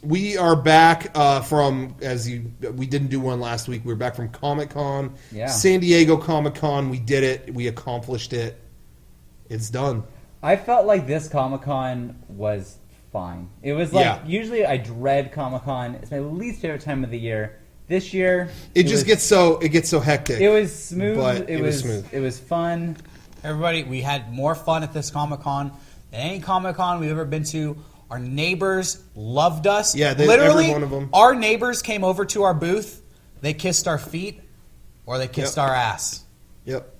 We are back we didn't do one last week. We were back from Comic-Con. Yeah. San Diego Comic-Con. We did it. We accomplished it. It's done. I felt like this Comic-Con was fine. It was usually I dread Comic-Con. It's my least favorite time of the year. This year it gets so hectic. It was smooth. But it was smooth. It was fun. Everybody, we had more fun at this Comic-Con than any Comic-Con we've ever been to. Our neighbors loved us. Yeah, literally, every one of them. Our neighbors came over to our booth. They kissed our feet, or they kissed our ass. Yep.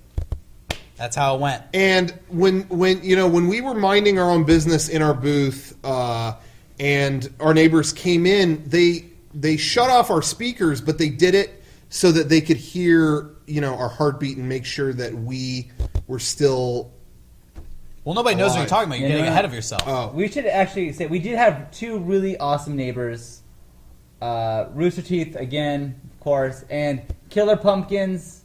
That's how it went. And when we were minding our own business in our booth, and our neighbors came in, they shut off our speakers, but they did it so that they could hear our heartbeat and make sure that we were still. Well, nobody knows what you're talking about. You're getting ahead of yourself. Oh. We should actually say we did have two really awesome neighbors. Rooster Teeth, again, of course, and Killer Pumpkins.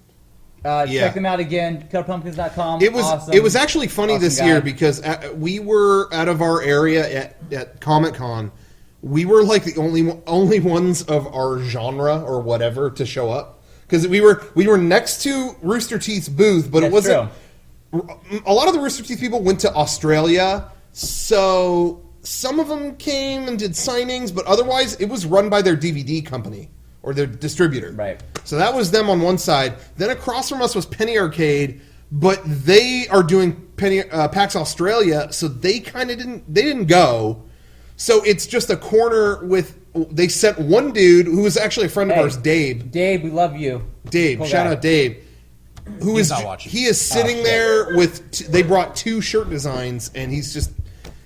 Check them out again, killerpumpkins.com. It was awesome. It was actually funny awesome this year because we were out of our area at Comic-Con. We were like the only ones of our genre or whatever to show up because we were next to Rooster Teeth's booth, but it wasn't. True. A lot of the Rooster Teeth people went to Australia, so some of them came and did signings, but otherwise it was run by their DVD company or their distributor. Right. So that was them on one side. Then across from us was Penny Arcade, but they are doing PAX Australia, so they kind of didn't go. So it's just a corner with. They sent one dude who was actually a friend of ours, Dave. Dave, we love you. Dave, cool shout guy. out Dave. He's not watching. He is sitting there with. They brought 2 shirt designs, and he's just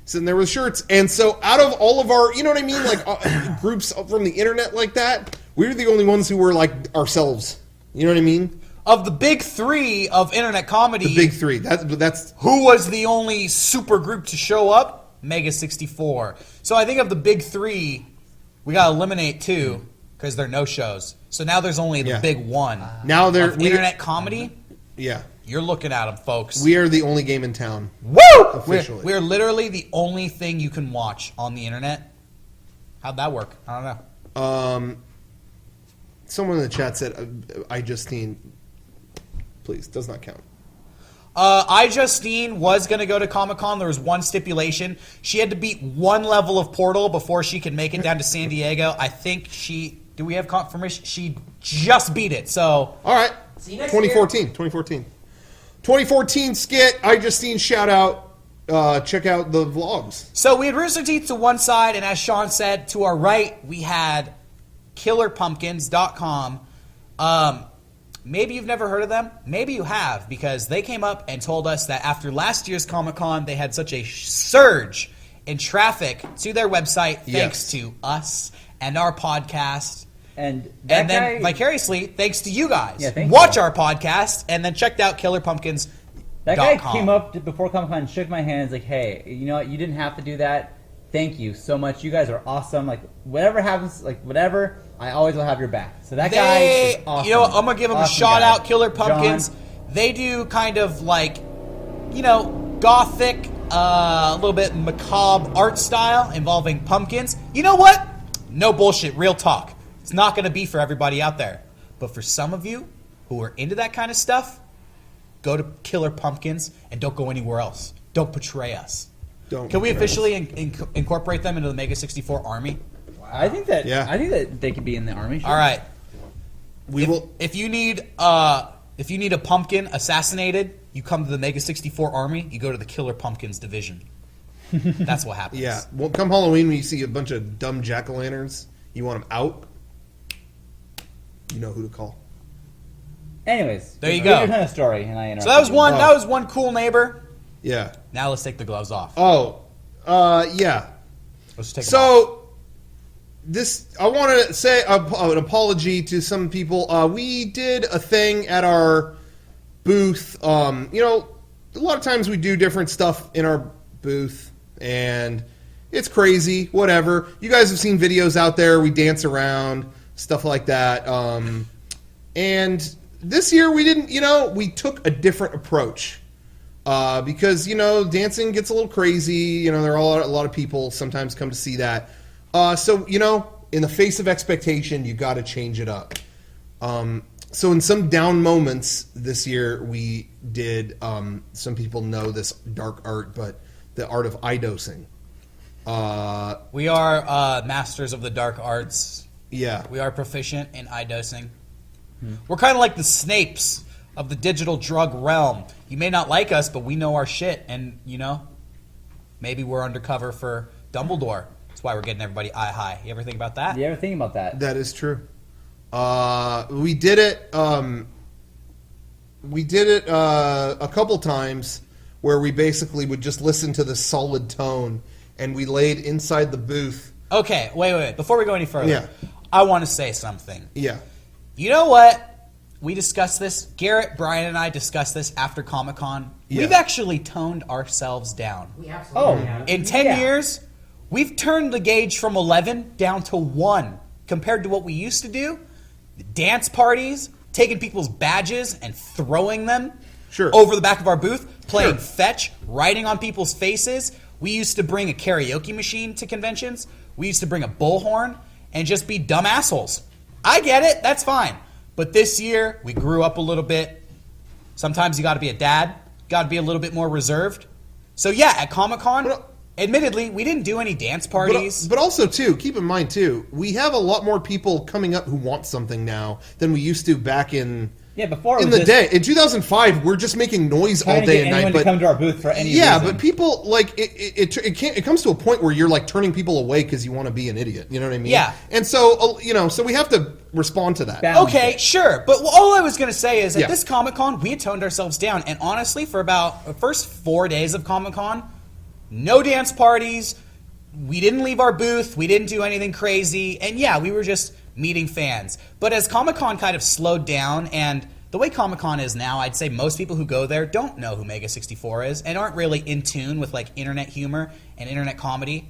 sitting there with shirts. And so, out of all of our, you know what I mean, like groups from the internet like that, we're the only ones who were like ourselves. You know what I mean? Of the big 3 of internet comedy, The big 3. That's who was the only super group to show up? Mega64. So I think of the big 3, we got to eliminate 2 because they're no shows. So now there's only the big 1. Now they're internet comedy. Yeah, you're looking at them, folks. we are the only game in town. Woo! Officially. We're literally the only thing you can watch on the internet. How'd that work? I don't know. Someone in the chat said, "I Justine." Please, does not count. Justine was going to go to Comic-Con. There was one stipulation. She had to beat 1 level of Portal before she could make it down to San Diego. I think do we have confirmation? She just beat it, so. All right. See you next 2014. 2014 skit. I Justine shout out. Check out the vlogs. So we had Rooster Teeth to one side, and as Sean said, to our right, we had killerpumpkins.com. Maybe you've never heard of them. Maybe you have, because they came up and told us that after last year's Comic-Con, they had such a surge in traffic to their website thanks to us and our podcast. And then vicariously, thanks to you guys. Yeah, watch our podcast, and then checked out killerpumpkins.com. That guy came up before Comic-Con and shook my hands like, hey, you know what? You didn't have to do that. Thank you so much. You guys are awesome. Like, whatever happens, whatever, I always will have your back. So that guy is awesome. You know what? I'm going to give him a shout out, Killer Pumpkins. John. They do kind of like, gothic, a little bit macabre art style involving pumpkins. You know what? No bullshit, real talk. It's not going to be for everybody out there. But for some of you who are into that kind of stuff, go to Killer Pumpkins and don't go anywhere else. Don't betray us. Can we officially incorporate them into the Mega64 army? I think that they could be in the army. Sure. All right. If you need a pumpkin assassinated, you come to the Mega64 army. You go to the Killer Pumpkins division. That's what happens. Yeah. Well, come Halloween, when you see a bunch of dumb jack-o'-lanterns, you want them out. You know who to call. Anyways, there you go. Your kind of story, and I so that was one. That was one cool neighbor. Yeah. Now let's take the gloves off. Oh, yeah. Let's take them off. I want to say an apology to some people. We did a thing at our booth. A lot of times we do different stuff in our booth, and it's crazy. Whatever. You guys have seen videos out there. We dance around, stuff like that. And this year we didn't. We took a different approach. Because, dancing gets a little crazy. There are a lot of people sometimes come to see that. So, in the face of expectation, you got to change it up. So in some down moments this year, we did, some people know this dark art, but the art of eye dosing. We are masters of the dark arts. Yeah. We are proficient in eye dosing. We're kind of like the Snapes of the digital drug realm. You may not like us, but we know our shit. And, maybe we're undercover for Dumbledore. That's why we're getting everybody eye high. You ever think about that? You ever think about that? That is true. We did it. A couple times where we basically would just listen to the solid tone, and we laid inside the booth. Okay, wait. Before we go any further, Yeah. I want to say something. Yeah. You know what? We discussed this. Garrett, Brian, and I discussed this after Comic-Con. Yeah. We've actually toned ourselves down. We absolutely have. In 10 years, we've turned the gauge from 11 down to 1 compared to what we used to do. Dance parties, taking people's badges and throwing them over the back of our booth, playing fetch, writing on people's faces. We used to bring a karaoke machine to conventions. We used to bring a bullhorn and just be dumb assholes. I get it. That's fine. But this year, we grew up a little bit. Sometimes you got to be a dad. Got to be a little bit more reserved. So yeah, at Comic-Con, admittedly, we didn't do any dance parties. But also, too, keep in mind, too, we have a lot more people coming up who want something now than we used to back in... Yeah, before in the day. In 2005, we're just making noise all day and night. But to come to our booth for any yeah, reason. but people like it comes to a point where you're like turning people away because you want to be an idiot. You know what I mean? Yeah. And so so we have to respond to that. Okay, sure. But all I was going to say is at Yeah. this Comic-Con, we had toned ourselves down. And honestly, for about the first 4 days of Comic-Con, no dance parties. We didn't leave our booth. We didn't do anything crazy. And yeah, we were just meeting fans. But as Comic-Con kind of slowed down, and the way Comic-Con is now, I'd say most people who go there don't know who Mega64 is and aren't really in tune with like internet humor and internet comedy.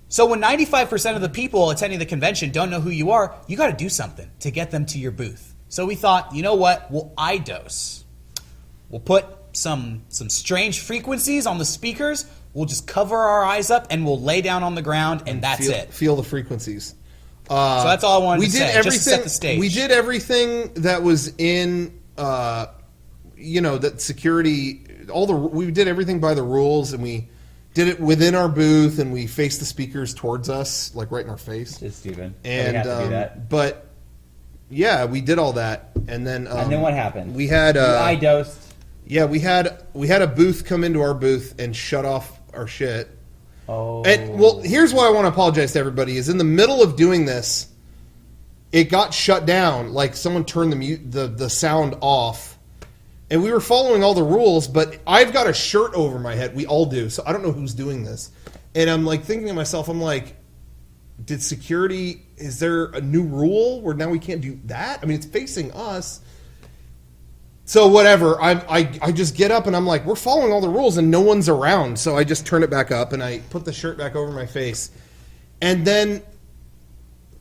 So when 95% of the people attending the convention don't know who you are, you got to do something to get them to your booth. So we thought, you know what? We'll eye dose. We'll put some strange frequencies on the speakers. We'll just cover our eyes up and we'll lay down on the ground and that's it. Feel the frequencies. So that's all I wanted to say, everything, just to set the stage. We did everything that was in, that security, we did everything by the rules, and we did it within our booth, and we faced the speakers towards us, like right in our face. It's stupid. And, we have to do that. But, yeah, we did all that, and then... and then what happened? We had... eye dosed. Yeah, we had a booth come into our booth and shut off our shit. Oh. And, well, here's why I want to apologize to everybody, is in the middle of doing this, it got shut down, like someone turned the sound off, and we were following all the rules, but I've got a shirt over my head, we all do, so I don't know who's doing this, and I'm like thinking to myself, I'm like, did security, is there a new rule where now we can't do that? I mean, it's facing us. So whatever, I just get up and I'm like, we're following all the rules and no one's around. So I just turn it back up and I put the shirt back over my face. And then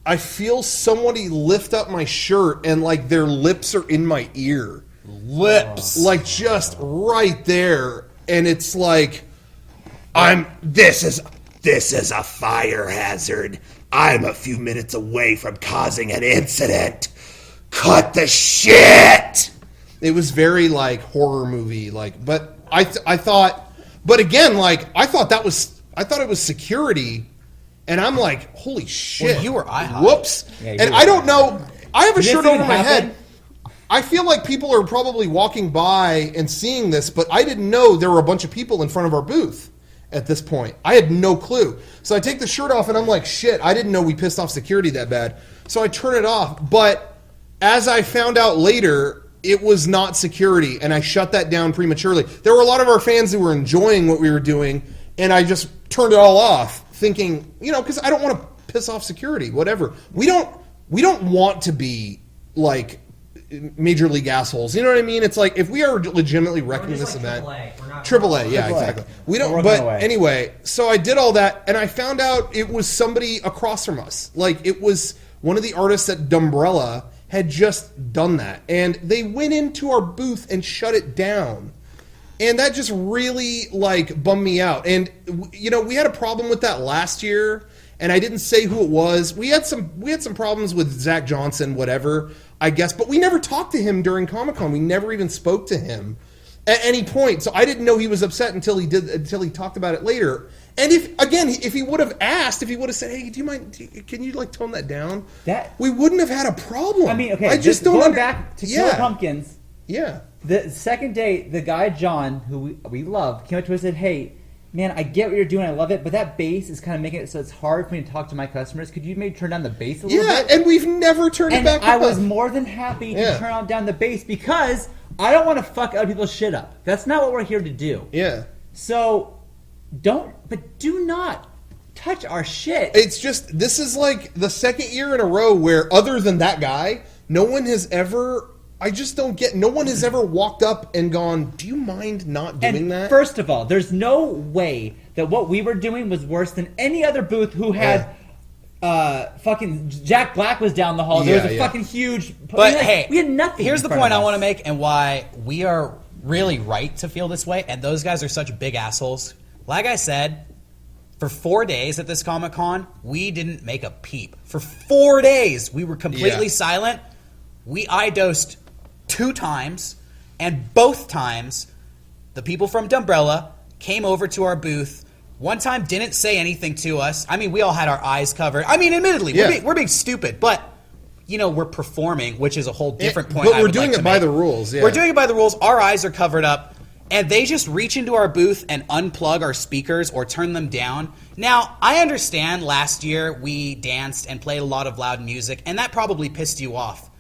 I feel somebody lift up my shirt and like their lips are in my ear. Lips. Like just right there. And it's like, this is a fire hazard. I'm a few minutes away from causing an incident. Cut the shit! It was very like horror movie, like. But I thought, but again, like I thought it was security, and I'm like, holy shit! Well, you were eye high. Whoops! Yeah, and I don't know. I have a Did shirt this over even my happen? head. I feel like people are probably walking by and seeing this, but I didn't know there were a bunch of people in front of our booth at this point. I had no clue. So I take the shirt off, and I'm like, shit! I didn't know we pissed off security that bad. So I turn it off, but as I found out later, it was not security, and I shut that down prematurely. There were a lot of our fans who were enjoying what we were doing, and I just turned it all off, thinking, because I don't want to piss off security, whatever. We don't want to be, like, major league assholes. You know what I mean? It's like, if we are legitimately wrecking this event... AAA, yeah, exactly. We don't, but anyway, so I did all that, and I found out it was somebody across from us. Like, it was one of the artists at Dumbrella had just done that, and they went into our booth and shut it down, and that just really like bummed me out. And we had a problem with that last year, and I didn't say who it was. We had some problems with Zach Johnson, whatever, I guess, but we never talked to him during Comic-Con. We never even spoke to him at any point. So I didn't know he was upset until he talked about it later. And if he would have asked, if he would have said, "Hey, do you mind? Can you like tone that down?" We wouldn't have had a problem. I mean, okay, I just don't going back to Killer Pumpkins. Yeah. The second day, the guy John, who we love, came up to us and said, "Hey, man, I get what you're doing. I love it, but that bass is kind of making it so it's hard for me to talk to my customers. Could you maybe turn down the bass a little bit?" Yeah, and we've never turned it back up. I was more than happy to turn down the bass because I don't want to fuck other people's shit up. That's not what we're here to do. Yeah. So do not touch our shit. It's just, this is like the second year in a row where, other than that guy, no one has ever walked up and gone, "Do you mind not doing that?" First of all, there's no way that what we were doing was worse than any other booth who had fucking Jack Black was down the hall. There was a fucking huge... But hey, we had nothing. Here's the point I want to make and why we are really right to feel this way, and those guys are such big assholes. Like I said, for 4 days at this Comic-Con, we didn't make a peep. For 4 days, we were completely silent. We eye-dosed 2 times, and both times, the people from Dumbrella came over to our booth. One time didn't say anything to us. I mean, we all had our eyes covered. I mean, admittedly, we're being stupid, but, you know, we're performing, which is a whole different point. But we're doing it by the rules, We're doing it by the rules. Our eyes are covered up. And they just reach into our booth and unplug our speakers or turn them down. Now, I understand last year we danced and played a lot of loud music, and that probably pissed you off.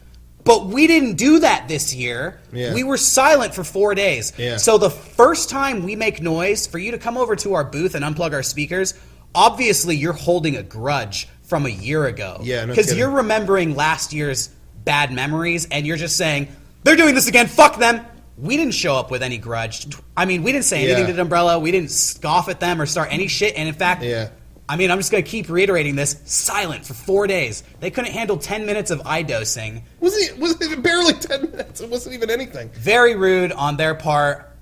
But we didn't do that this year. Yeah. We were silent for 4 days. Yeah. So the first time we make noise, for you to come over to our booth and unplug our speakers, obviously you're holding a grudge from a year ago. Yeah, no because you're remembering last year's bad memories, and you're just saying, "They're doing this again, fuck them." We didn't show up with any grudge. I mean, we didn't say anything to Umbrella. We didn't scoff at them or start any shit. And in fact, I mean, I'm just going to keep reiterating this. Silent for 4 days. They couldn't handle 10 minutes of eye dosing. Was it barely 10 minutes? It wasn't even anything. Very rude on their part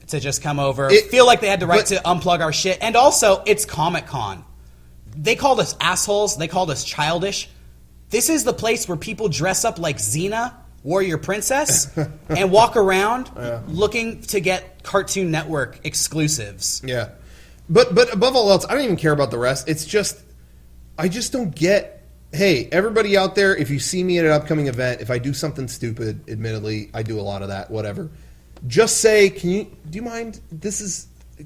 to just come over. Feel like they had the right to unplug our shit. And also, it's Comic-Con. They called us assholes. They called us childish. This is the place where people dress up like Xena, Warrior Princess, and walk around looking to get Cartoon Network exclusives. Yeah. But above all else, I don't even care about the rest. It's just, I just don't get, hey, everybody out there, if you see me at an upcoming event, if I do something stupid, admittedly, I do a lot of that, whatever, just say, do you mind,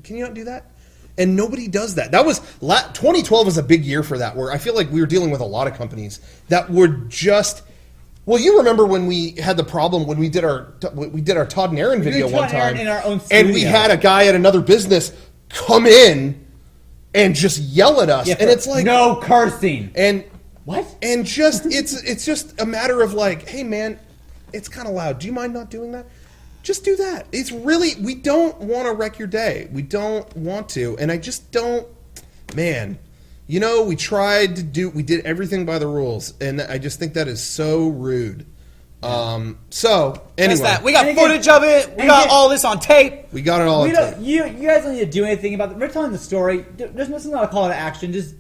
can you not do that? And nobody does that. 2012 was a big year for that, where I feel like we were dealing with a lot of companies that were just... Well, you remember when we had the problem when we did our Todd and Aaron video one time, in our own studio. And we had a guy at another business come in and just yell at us, and it's like no cursing. And what? And just it's just a matter of like, hey man, it's kind of loud. Do you mind not doing that? Just do that. It's really, we don't want to wreck your day. We don't want to, and I just don't, man. You know, we did everything by the rules, and I just think that is so rude. So, anyway. We got footage of it. We got all this on tape. We got it all on tape. You guys don't need to do anything about it. We're telling the story. There's not a call to action. Just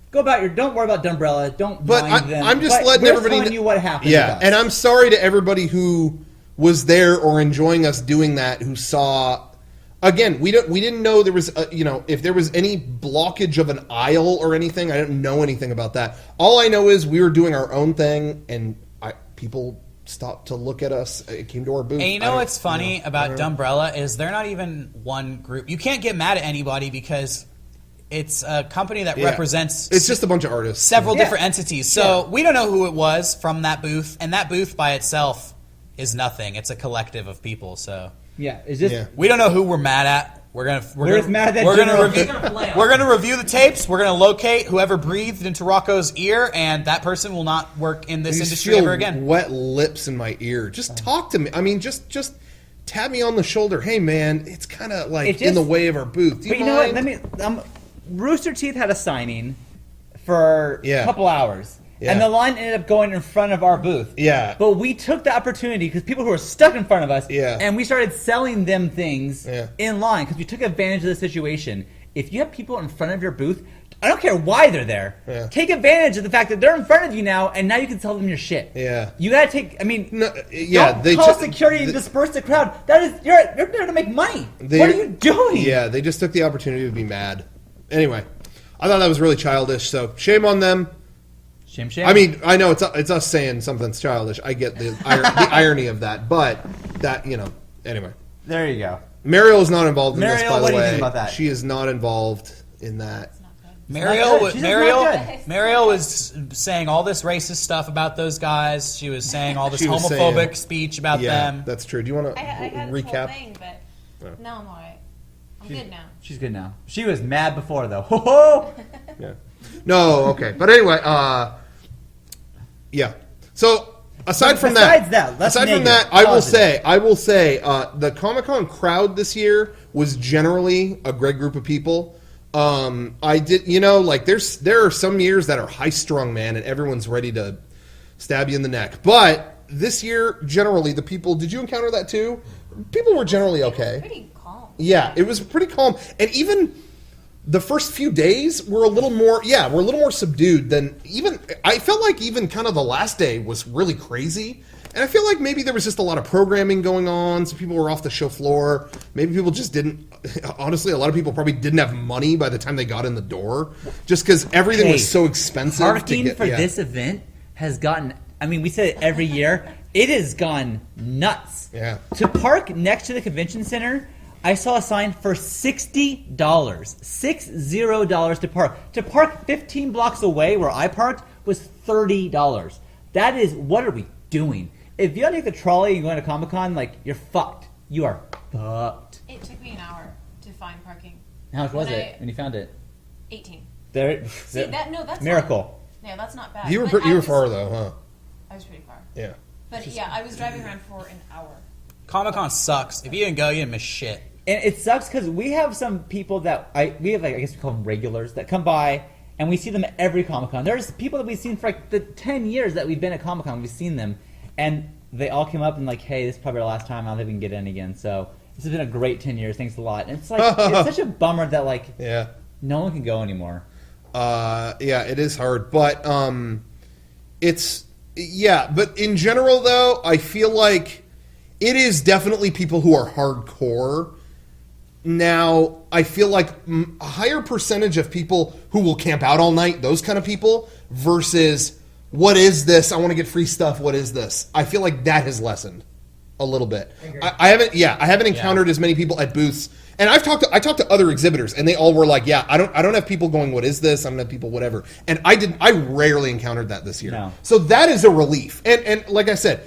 go about don't worry about Dumbrella. Don't mind them. I'm just letting everybody telling you what happened. Yeah, and I'm sorry to everybody who was there or enjoying us doing that, who saw... Again, we didn't know there was, if there was any blockage of an aisle or anything. I didn't know anything about that. All I know is we were doing our own thing, and people stopped to look at us. It came to our booth. And you know what's funny about Dumbrella is they're not even one group. You can't get mad at anybody because it's a company that represents... It's just a bunch of artists. Several different entities. So we don't know who it was from that booth, and that booth by itself is nothing. It's a collective of people, so... Yeah, it's just we don't know who we're mad at. We're gonna review the tapes. We're gonna locate whoever breathed into Rocco's ear, and that person will not work in this industry ever again. Wet lips in my ear. Just talk to me. I mean, just tap me on the shoulder. Hey, man, it's kind of like in the way of our booth. Do you mind? You know what? Rooster Teeth had a signing for a couple hours. Yeah. And the line ended up going in front of our booth. Yeah. But we took the opportunity because people who were stuck in front of us, and we started selling them things in line because we took advantage of the situation. If you have people in front of your booth, I don't care why they're there. Yeah. Take advantage of the fact that they're in front of you now, and now you can sell them your shit. Yeah. You gotta take. I mean, don't call security and disperse the crowd. That is, you're there to make money. What are you doing? Yeah, they just took the opportunity to be mad. Anyway, I thought that was really childish. So shame on them. Shame. I mean, I know it's us saying something's childish. I get the irony of that, but that anyway. There you go. Mariel is not involved in this, Mariel, by the what do way. you think about that? She is not involved in that. Mariel Mariel was saying all this racist stuff about those guys. She was saying all this She was homophobic saying- speech about Yeah, them. that's true. Do you want to I had this whole recap? thing, but no, I'm alright. I'm good now. She's good now. She was mad before, though. Ho ho! Yeah. No, okay. But anyway, yeah. So aside from that, I will say the Comic-Con crowd this year was generally a great group of people. I did, there are some years that are high-strung, man, and everyone's ready to stab you in the neck. But this year, generally, the people, did you encounter that too? People were generally okay. Pretty calm. Yeah, it was pretty calm. And even the first few days were a little more subdued than I felt like even kind of the last day was really crazy. And I feel like maybe there was just a lot of programming going on. Some people were off the show floor. Maybe people just didn't, honestly, a lot of people probably didn't have money by the time they got in the door. Just because everything was so expensive. Parking for this event has gotten, we say it every year, it has gone nuts. Yeah. To park next to the convention center, I saw a sign for $60. $60 to park. To park 15 blocks away where I parked was $30. That is, what are we doing? If you don't take the trolley and go into Comic-Con, you're fucked. You are fucked. It took me an hour to find parking. How much was it when you found it? 18. See, that's miracle. Yeah, that's not bad. You were far though, huh? I was pretty far. Yeah. But yeah, I was driving around for an hour. Comic-Con sucks. If you didn't go, you didn't miss shit. And it sucks because we have some people that I guess we call them regulars that come by and we see them at every Comic-Con. There's people that we've seen for the 10 years that we've been at Comic-Con. We've seen them, and they all came up and hey, this is probably our last time. I don't think we can get in again. So this has been a great 10 years. Thanks a lot. And it's it's such a bummer that no one can go anymore. Yeah, it is hard, but but in general though, I feel like it is definitely people who are hardcore. Now, I feel like a higher percentage of people who will camp out all night, those kind of people, versus what is this? I want to get free stuff. What is this? I feel like that has lessened a little bit. I haven't encountered as many people at booths. And I talked to other exhibitors, and they all were like, "Yeah, I don't have people going, what is this? I don't have people, whatever." And I rarely encountered that this year. No. So that is a relief. And like I said,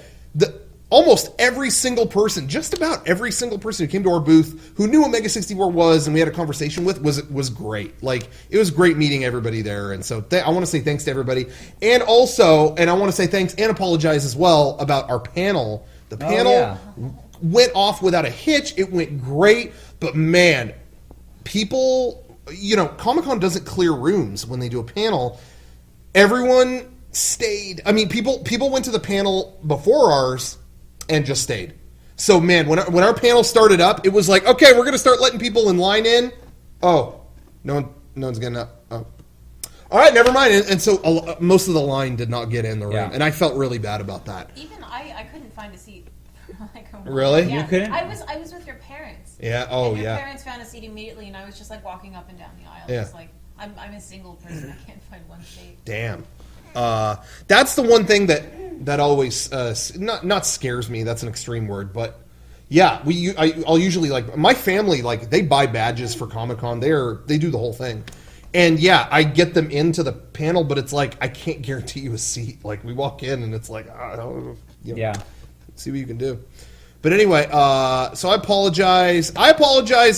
almost every single person, just about every single person who came to our booth who knew what Mega64 was and we had a conversation with was great. It was great meeting everybody there. And so I want to say thanks to everybody. And also, I want to say thanks and apologize as well about our panel. The panel went off without a hitch. It went great. But man, people, Comic-Con doesn't clear rooms when they do a panel. Everyone stayed. People went to the panel before ours and just stayed. So man, when our panel started up, it was like, okay, we're going to start letting people in line in. Oh, no one's getting up. Oh. All right, never mind. And so most of the line did not get in the room, and I felt really bad about that. Even I couldn't find a seat. Really? Yeah. You couldn't? I was with your parents. Yeah. Oh, and your parents found a seat immediately, and I was just walking up and down the aisle. Yeah. Just I'm a single person. I can't find one seat. Damn. That's the one thing that always not scares me. That's an extreme word, but yeah, I'll usually my family they buy badges for Comic-Con. They do the whole thing, and yeah, I get them into the panel, but it's I can't guarantee you a seat. We walk in and it's see what you can do. But anyway, so I apologize.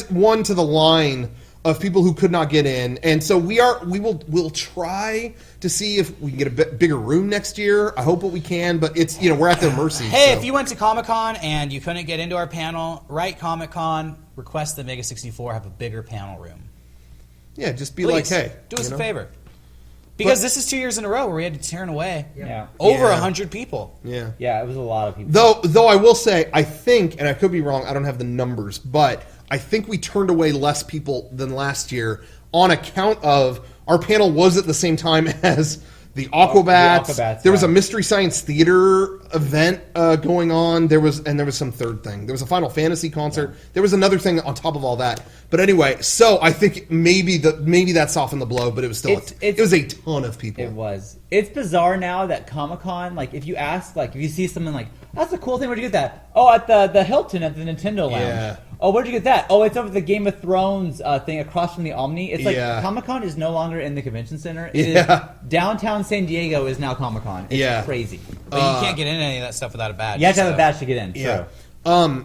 One to the line of people who could not get in, and so we'll try to see if we can get a bit bigger room next year. I hope what we can, but it's we're at their mercy. Hey, so. if you went to Comic-Con and you couldn't get into our panel, write Comic-Con, request that Mega64 have a bigger panel room. Yeah, just be Please, hey, do us a favor. Because this is 2 years in a row where we had to turn away over 100 people. Yeah. Yeah, it was a lot of people. Though I will say, I think, and I could be wrong, I don't have the numbers, but I think we turned away less people than last year on account of our panel was at the same time as the Aquabats. There was a Mystery Science Theater event going on. There was some third thing. There was a Final Fantasy concert. Yeah. There was another thing on top of all that. But anyway, so I think maybe that softened the blow, but it was still it was a ton of people. It was. It's bizarre now that Comic-Con, like if you ask, like if you see someone like, that's a cool thing, where'd you get that? Oh, at the Hilton at the Nintendo Lounge. Yeah. Oh, where'd you get that? Oh, it's over the Game of Thrones thing across from the Omni. It's like Comic-Con is no longer in the convention center. It is downtown San Diego is now Comic-Con. It's crazy. But you can't get in any of that stuff without a badge. You have to have a badge to get in. Yeah.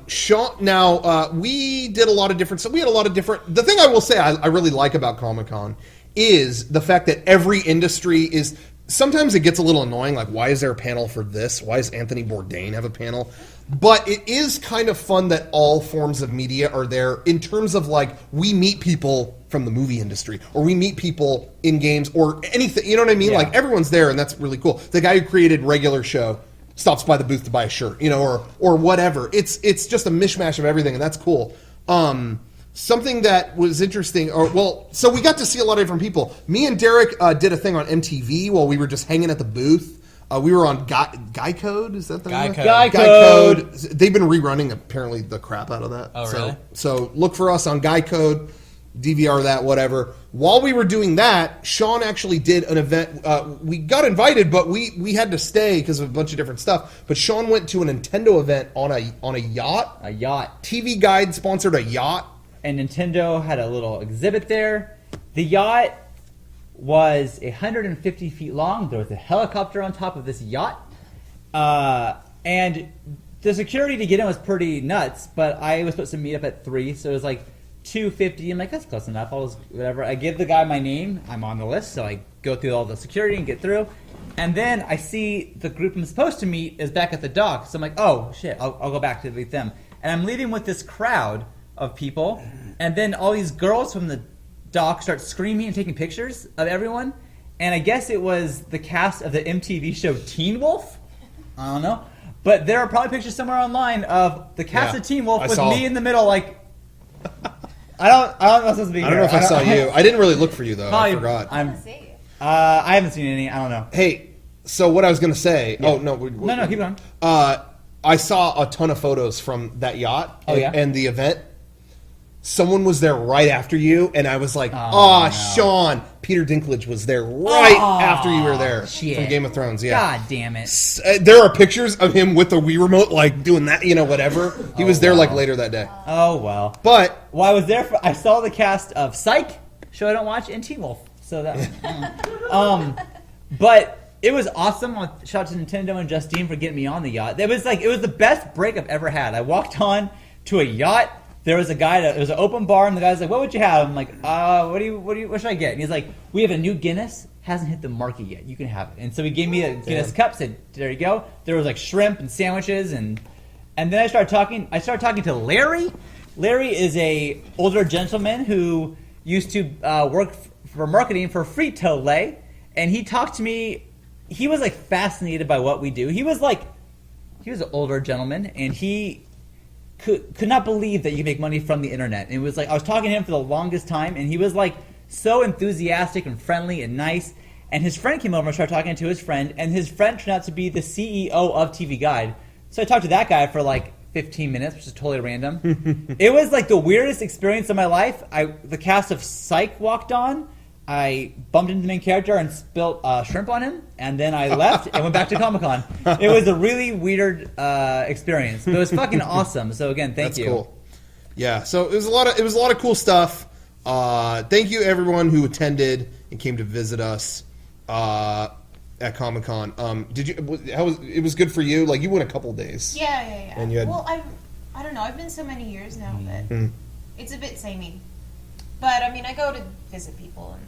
Sean, now we did a lot of different stuff. We had a lot of different. The thing I will say I really like about Comic-Con is the fact that every industry is. Sometimes it gets a little annoying. Like, why is there a panel for this? Why does Anthony Bourdain have a panel? But it is kind of fun that all forms of media are there in terms of like we meet people from the movie industry or we meet people in games or anything. You know what I mean? Yeah. Like everyone's there, and that's really cool. The guy who created Regular Show stops by the booth to buy a shirt, you know, or whatever. It's just a mishmash of everything, and that's cool. Something that was interesting, so we got to see a lot of different people. Me and Derek did a thing on MTV while we were just hanging at the booth. We were on Guy Code, is that the name? Guy Code. They've been rerunning apparently the crap out of that. Oh, really? So look for us on Guy Code, DVR that, whatever. While we were doing that, Sean actually did an event. We got invited, but we had to stay because of a bunch of different stuff. But Sean went to a Nintendo event on a yacht. A yacht. TV Guide sponsored a yacht. And Nintendo had a little exhibit there. The yacht was 150 feet long. There was a helicopter on top of this yacht. And the security to get in was pretty nuts, but I was supposed to meet up at 3, so it was like 250. I'm like, that's close enough. Whatever. I give the guy my name. I'm on the list, so I go through all the security and get through. And then I see the group I'm supposed to meet is back at the dock. So I'm like, oh, shit, I'll go back to meet them. And I'm leaving with this crowd of people, and then all these girls from the dock start screaming and taking pictures of everyone, and I guess it was the cast of the MTV show Teen Wolf. I don't know, but there are probably pictures somewhere online of the cast of Teen Wolf with me in the middle, like I don't know if I'm supposed to be here. I don't know if I saw you. I didn't really look for you though. I forgot. I haven't seen any. I don't know. Hey, so what I was going to say. Yeah. Oh no, no, keep going. I saw a ton of photos from that yacht and the event. Someone was there right after you, and I was like, no. Sean. Peter Dinklage was there right after you were there from Game of Thrones. Yeah. God damn it. There are pictures of him with the Wii remote, like, doing that, you know, whatever. He was there, like, later that day. Oh, well. But. Well, I was there I saw the cast of Psych, show I don't watch, and Teen Wolf. So that. But it was awesome. Shout out to Nintendo and Justine for getting me on the yacht. It was the best break I've ever had. I walked on to a yacht. There was a guy. It was an open bar, and the guy's like, "What would you have?" I'm like, what should I get?" And he's like, "We have a new Guinness. Hasn't hit the market yet. You can have it." And so he gave me a Guinness cup. Said, "There you go." There was like shrimp and sandwiches, and then I started talking. To Larry. Larry is a older gentleman who used to work for marketing for Frito-Lay, and he talked to me. He was like fascinated by what we do. He was an older gentleman, and he could not believe that you make money from the internet. And it was like I was talking to him for the longest time, and he was like so enthusiastic and friendly and nice. And his friend came over and started talking to his friend, and his friend turned out to be the CEO of TV Guide. So I talked to that guy for like 15 minutes, which is totally random. It was like the weirdest experience of my life. The cast of Psych walked on. I bumped into the main character and spilt shrimp on him, and then I left and went back to Comic-Con. It was a really weird experience, but it was fucking awesome. So again, thank you. That's cool. Yeah, so it was a lot of cool stuff. Thank you everyone who attended and came to visit us at Comic-Con. It was good for you? Like you went a couple days. Yeah. And you had, I don't know. I've been so many years now that it's a bit samey. But I mean, I go to visit people, and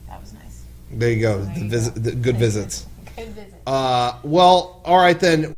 that was nice. There you go. The good visits. Good visits. Well, all right then.